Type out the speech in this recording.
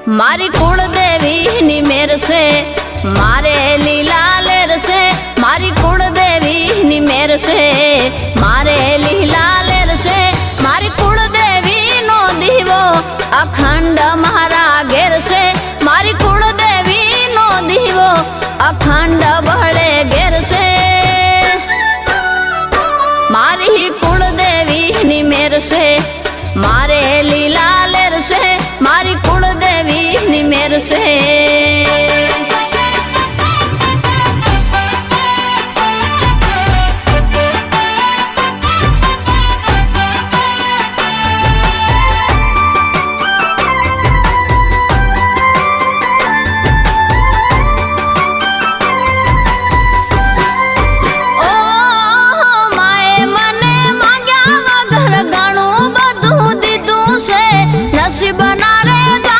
મારી કુળદેવીની મેર છે મારે લીલા લેર છે મારી કુળદેવીની મેર છે મારે લીલા લેર છે મારી કુળદેવીનો દીવો અખંડ મારા ઘેર છે મારી કુળદેવીનો દીવો અખંડ બળે ઘેર છે મારી કુળદેવીની મેર છે મારે લીલા લેર છે મારી કુળદેવીની મેર છે